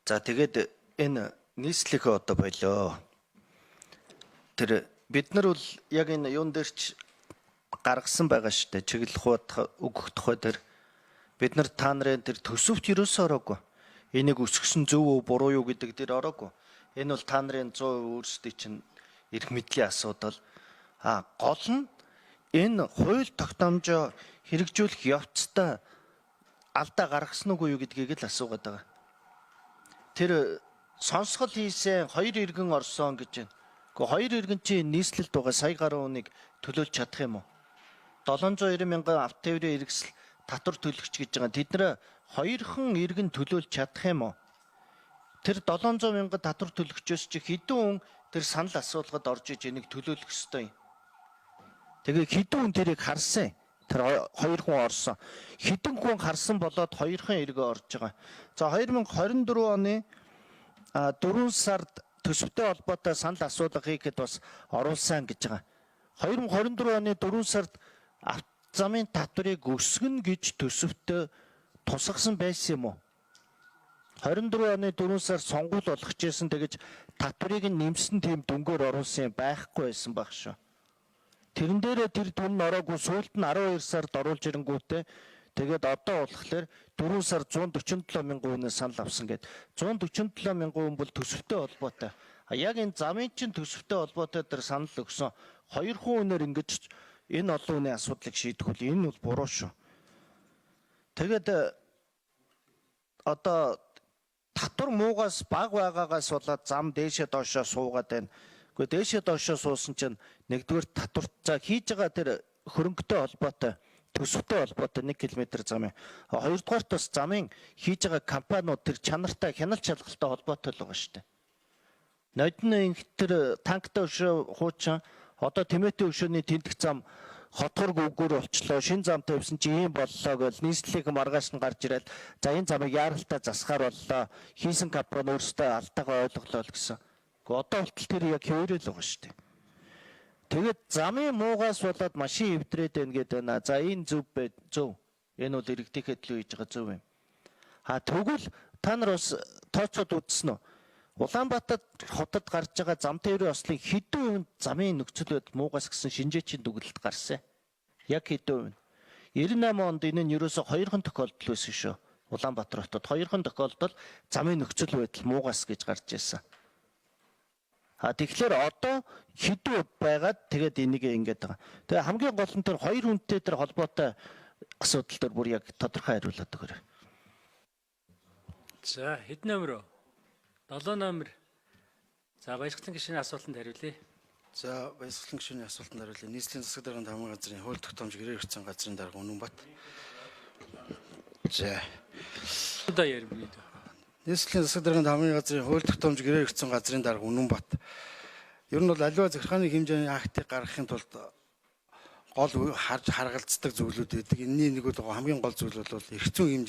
За тэгээд энэ нийслэхээ одоо болоо. Тэр бид нар бол яг энэ юун дээр ч гаргасан байгаа шүү дээ. Чиглэл хуудах өгөх тухай тэр бид нар та нарын тэр төсөвт ерөөсөө ороогүй. Энийг өсгсөн зөв үү буруу юу гэдэг дээр ороогүй. Энэ бол та нарын 100% өөрсдийн чинь эрх мэдлийн асуудал. Гол нь энэ хууль тогтоомжоо хэрэгжүүлэх явцдаа алдаа гаргасан уу юу гэдгийг л асуугаад байгаа. Тэр сонсгол хийсэн 2 иргэн орсон гэж байна. Гэхдээ 2 иргэн чинь нийслэлд байгаа сая гаруй хүнийг төлөөлж чадах юм уу? 720 мянган автоврын иргэсэл татвар төлөгч гэж байгаа. Тэд нэр 2хан иргэн төлөөлж чадах юм уу? Тэр 700 мянган татвар төлөгчөөс чи хэдэн хүн тэр санал асуулгад орж иж энийг төлөөлөх ёстой юм. Тэгээ хэдэн хүн тэрийг харсан. Тэр 2 хүн орсон. Хэдэн хүн харсан болоод 2хан иргэн орж байгаа. За 2024 оны 4 сард төсөвтэй холбоотой санал асуулга хийхэд бас оруулсан гэж байгаа. 2024 оны 4 сард авто замын татварыг өсгөнө гэж төсөвтөө тусгасан байсан юм уу? 24 оны 4 сард сонгуул болгож ирсэн тэгэж татварыг нэмсэн тийм дүнгээр оруулсан байхгүй байсан баг шүү. Тэрэн дээрээ тэр түн ороогүй сүүлд нь 12 сард оруулж ирэнгүүтээ тэгээд одоо болохоор 4 сар 147 мянган хүнээс санал авсан гэдэг. 147 мянган хүн бол төсөвтэй холбоотой. Яг энэ замын чинь төсөвтэй холбоотой тэр санал өгсөн 2 хүнээр ингэж энэ олон хүний асуудлыг шийдэх үл энэ бол буруу шүү. Тэгээд одоо татвар муугаас бага байгаагаас болоод зам дээшээ доошоо суугаад байна. Гэхдээ дээшээ доошоо суусан чинь нэгдүгээр татвар за хийж байгаа тэр хөрөнгөтэй холбоотой төсөвтэй холбоотой 1 км зам. Хоёрдугаарт бас замын хийж байгаа компаниуд тэр чанартай хяналт шалгалттай холбоотой л байгаа шүү дээ. Нодны инх тэр танктай өшөө хуучин одоо Тимети өшөөний тэмдэг зам хотгор гүгээр болчлоо. Шин зам тавьсан чи ийм боллоо гэж нийслэлийн маргааш нь гарч ирээд за энэ замыг яаралтай засахаар боллоо. Хийсэн компани өөрсдөө алдаагаа ойлголоо гэсэн. Гэхдээ одоо болтол тэр яг хэвээрэл байгаа шүү дээ. Тэгээд замын муугаас болоод машин эвдрээд байна гэдэг байна. За энэ зөв. Энэ бол иргэдийнхээ төлөө хийж байгаа зөв юм. Тэгвэл та нар бас тооцоод үзсэн үү? Улаанбаатар хотод гарч байгаа зам тээврийн ослын хэдэн хувь замын нөхцөл байдал муугаас гэсэн шинжээчийн дүгнэлт гарсан. Яг хэдэн хувь? 98 онд энэ нь ерөөсө 2хан тохиолдол байсан шүү. Улаанбаатар хотод 2хан тохиолдол замын нөхцөл байдал муугаас гэж гарч ирсэн. Тэгэхээр одоо хэдэн байгаад тэгээд энийг ингэж байгаа. Тэгээ хамгийн гол нь тэр 2 хүнтэй тэр холбоотой асуудал дээр бүр яг тодорхой хариулаад өгөөрэй. За хэд номер вэ? 7 номер. За баясгалан гишүүний асуултанд хариулъя. За баясгалан гишүүний асуултанд хариулъя. Нийслэлийн засаг дарганы тамгын газрын хууль тогтоомж гэрээ хэрэгцсэн газрын дарга Үнэнбат. За. Одоо ярив. Нийслэлийн засаг дарганы тамгын газрын хууль тогтоомж гэрээ хэрэгцсэн газрын дарга Үнэнбат. Ер нь бол аливаа захиргааны хэмжээний актыг гаргахын тулд гол харж харгалздаг зүйлүүд байдаг. Энэний нэг бол хамгийн гол зүйл бол эрх зүйн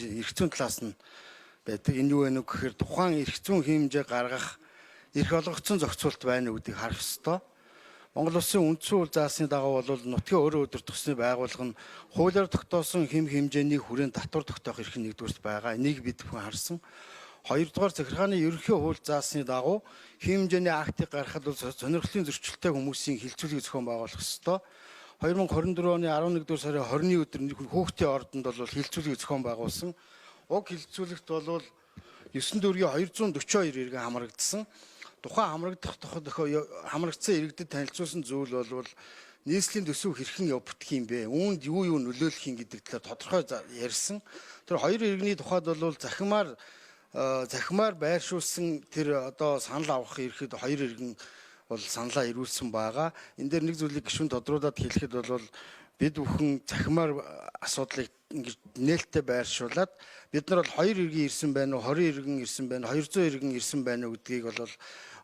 талаас нь байдаг. Энэ юу вэ гэхээр тухайн эрх зүйн хэмжээ гаргах эрх олгогдсон зохицуулт байна уу гэдгийг харах ёстой. Монгол Улсын үндсэн хууль заасны дагуу бол нутгийн өөрөө өдөр тусны байгууллага нь хуулиар тогтоосон хэм хэмжээний хүрээнд татвар тогтоох эрх нь нэгдүгээрт байгаа. Энийг бид бүхэн харсан. Хоёрдугаар захиргааны ерөнхий хууль заасны дагуу хэм хэмжээний актыг гаргахад бол сонирхлын зөрчилтэй хүмүүсийн хилцүүлгийг зохион байгуулах ёстой. 2024 оны 11 дугаар сарын 20-ны өдөр хүүхдийн ордонд бол хилцүүлгийг зохион байгуулсан. Уг хилцүүлэгт бол 9,242 иргэн хамрагдсан. Тухайн хамрагдсан иргэдэд танилцуулсан зүйл бол нийслэлийн төсөв хэрхэн явагдах юм бэ? Үүнд юу нөлөөлөх юм гэдэг талаар тодорхой ярьсан. Тэр 2 иргэний тухайд бол захимаар байршуулсан тэр одоо санал авах ирэхэд 2 иргэн бол саналаа ирүүлсэн байгаа. Энэ дээр нэг зүйлийг гишүүн тодруулаад хэлэхэд бол бид бүхэн захимаар асуудлыг ингэж нээлттэй байршуулад бид нар бол 2 иргэн ирсэн байна уу, 20 иргэн ирсэн байна, 200 иргэн ирсэн байна уу гэдгийг бол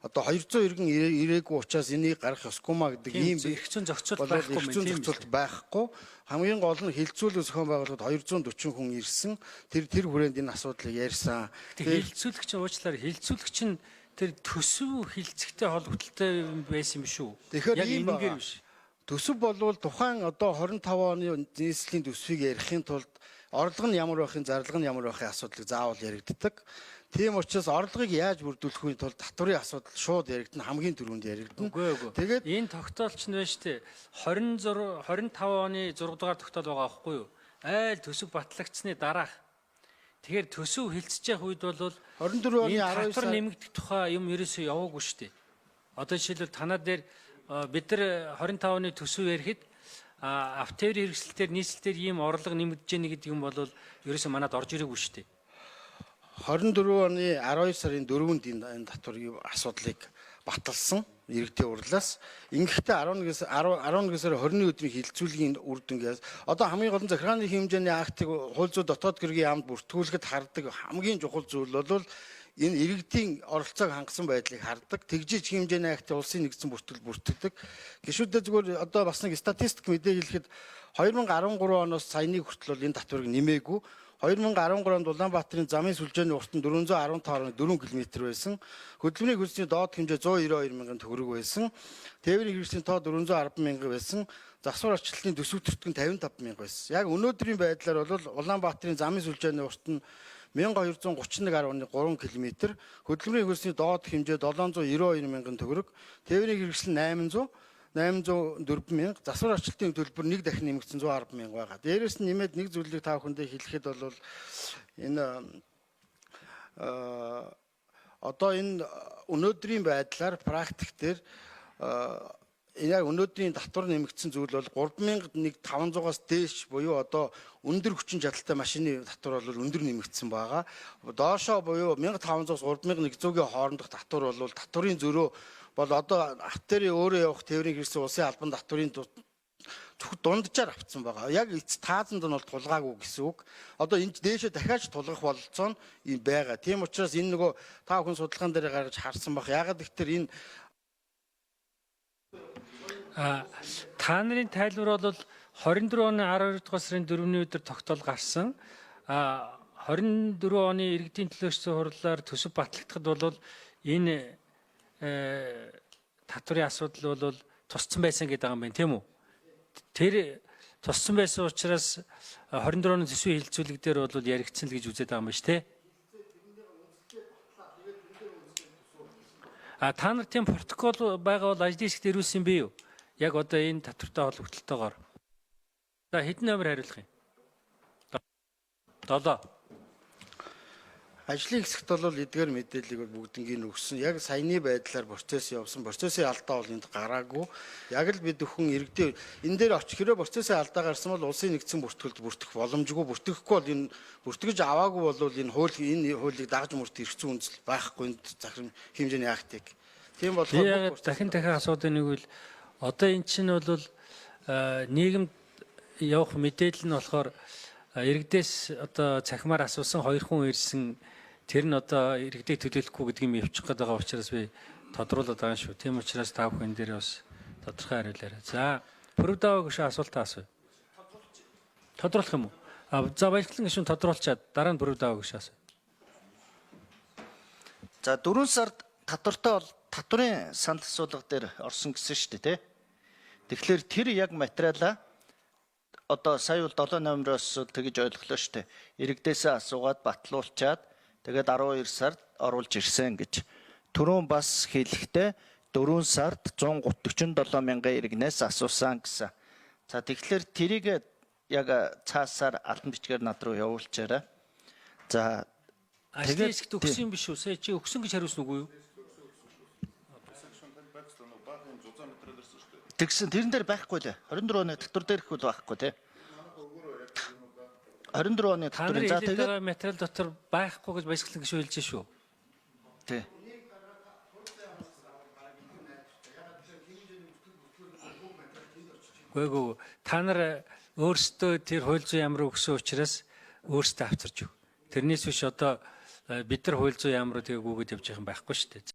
одоо 200 иргэн ирээгүй учраас энийг гарах ёсгүй маа гэдэг ийм эрх зүйн зохицуулт байхгүй. Хамгийн гол нь хилцүүлэг зохион байгуулалт 240 хүн ирсэн. Тэр хүрээнд энэ асуудлыг ярьсан. Хилцүүлэгч уучлаарай. Хилцүүлэгч нь тэр төсөв хилцэгтэй холбогдлолтой байсан юм шүү. Тэгэхээр ийм биш. Төсөв болвол тухайн одоо 25 оны нийслэлийн төсвийг ярихын тулд орлого нь ямар байхын, зарлага нь ямар байхын асуудлыг заавал яригддаг. Тийм учраас орлогыг яаж бүрдүүлэхийн тулд татварын асуудал шууд яригдана, хамгийн түрүүнд яригдана. Үгүй. Тэгээд Энэ тогтоолч нь байна шүү дээ. 25 оны 6 дугаар тогтоол байгаа байхгүй юу? Айл төсөв батлагдсны дараах. Тэгэхээр төсөв хилцэж явах үед бол 24 оны энэ 12 татвар сар нэмэгдэх тухай юм ерөөсөө яваагүй шүү дээ. Одоо жишээлбэл танаа дээр бид нар 25 оны төсөв ярихад автовын хэрэгсэлтээр нийслэлээр ийм орлого нэмэгдэж яах гэдэг юм бол ерөөсөө манад орж ирээгүй шүү дээ. 24 оны 12 сарын 4-нд энэ татварын асуудлыг баталсан иргэдийн урлаас. Ингэхдээ 11 сарын 20-ны өдрийн хилцүүлгийн үр дүнгээс одоо хамгийн гол нь захиргааны хэмжээний актыг хууль зүйн дотоод хэргийн яамд бүртгүүлэхэд хардаг хамгийн чухал зүйл бол энэ иргэдийн оролцоог хангасан байдлыг хардаг. Тэгжиж хэмжээний акт улсын нэгдсэн бүртгэл бүртгэдэг. Гишүүдээ зүгээр одоо бас нэг статистик мэдээ хэлэхэд 2013 оноос саяны хүртэл энэ татварыг нэмээгүй. 2013 онд Улаанбаатарын замын сүлжээний урт нь 415.4 км байсан. Хөдөлмөрийн хөлсний доод хэмжээ 192 мянган төгрөг байсан. Тээврийн хэрэгслийн тоо 410 мянга байсан. Засвар орчлтын төсөв төртгөн 55 мянга байсан. Яг өнөөдрийн байдлаар бол Улаанбаатарын замын сүлжээний урт нь 1231.3 км, хөдөлмөрийн хөлсний доод хэмжээ 792 мянган төгрөг, тээврийн хэрэгсэл 804 мянга, засвар орчлтын төлбөр нэг дахин нэмэгдсэн 110 мянга байгаа. Дээрээс нь нэмээд нэг зүйлийг та бүхэндээ хэлэхэд бол энэ одоо энэ өнөөдрийн байдлаар практик дээр яг өнөөдрийн татвар нэмэгдсэн зүйл бол 3,500-аас дээш буюу одоо өндөр хүчин чадалтай машины татвар бол өндөр нэмэгдсэн байгаа. Доошоо буюу 1,500-аас 3,100-ийн хоорондох татвар бол татварын зөрөө бол одоо автоэрийн өөрөө явах тээврийн хэрэгсэл улсын албан татварын дунджаар авцсан байгаа. Яг таазанд нь бол тулгаагүй гэсэн үг. Одоо энэ дээшээ дахиад тулгах бололцоо нь байгаа. Тийм учраас энэ нөгөө та бүхэн судалгаан дээр гаргаж харсан баг. Ягаад гэвэл энэ та нарын тайлбар бол 24 оны 12 дугаар сарын 4-ний өдөр тогтоол гарсан. 24 оны иргэдийн төлөөлсөн хурлаар төсөв батлагдахад бол энэ татварын асуудал бол тусцсан байсан гэдэг юм байна, тийм үү? Тэр тусцсан байсан учраас 24 оны төсвийн хилцүүлэг дээр бол яригдсан л гэж үзээд байгаа юм байна шүү, тэ? Та нар тийм протокол байгаа бол ажлын хэсэгт ирүүлсэн би юу? Яг одоо энэ татвартай холбогдлолтойгоор. За хэдэн номер хариулах юм? 7. ажлын хэсэгт бол эдгээр мэдээллийг бүгднийг өгсөн. Яг саяны байдлаар процесс явсан. Процессын алдаа бол энд гараагүй. Яг л бид өхөн иргэдээ энэ дээр очихроо процессын алдаа гарсан бол улсын нэгдсэн бүртгэлд бүртгэх боломжгүй. Бүртгэхгүй бол энэ бүртгэж аваагүй бол энэ хуулийг дагаж мөрт хэрэгцээ үндэслэл байхгүй энэ захирам хэмжээний актыг. Тийм болохоор дахин асуудаг нэг үл одоо эн чинь бол нийгэмд явах мэдээлэл нь болохоор иргэдээс одоо цахимаар асуусан 2 хүн ирсэн. Тэр нь одоо иргэдийг төлөөлөхгүй гэдэг юм явчих гээд байгаа учраас би тодруулаад байгаа шүү. Тийм учраас та бүхэн дээр бас тодорхой хариулаарай. За, Пүрвдав гүшээ асуултаа асууя. Тодруулах юм уу? За, Баярхлан гишүүн тодруулчаад дараа нь Пүрвдав гүшээ асууя. За 4 сард татвартай бол татварын санд асуулга дээр орсон гэсэн шүү дээ, тэ. Тэгэхээр тэр яг материалаа одоо сая бол 7 номероос тэгж ойлголоо шүү дээ. Иргэдээсээ асуугаад батлуулчаад тэгээд 12 сард оруулж ирсэн гэж. Түрүүн бас хэлэхдээ 4 сард 137 мянган иргэнээс асуусан гэсэн. За тэгэхээр тэрийг яг цаасаар алтан бичгээр над руу явуулчаарай. За тэгээд өгсөн юм биш үү? Сая чи өгсөн гэж хариулсан үгүй юу? Тэгсэн тэрэн дээр байхгүй лээ. 24 оны татвар дээрх бол байхгүй тий. 24 оны татвар. За тэгээд материал дотор байхгүй гэж Баярхлан гишүүн хэлж шүү. Тий. Гүйгүй. Та нар өөрсдөө тэр хууль зүйн яам руу өгсөн учраас өөрсдөө авчирч өг. Тэрнээс биш одоо бид нар хууль зүйн яам руу тэгээ гүгээд явж байгаа юм байхгүй шүү дээ.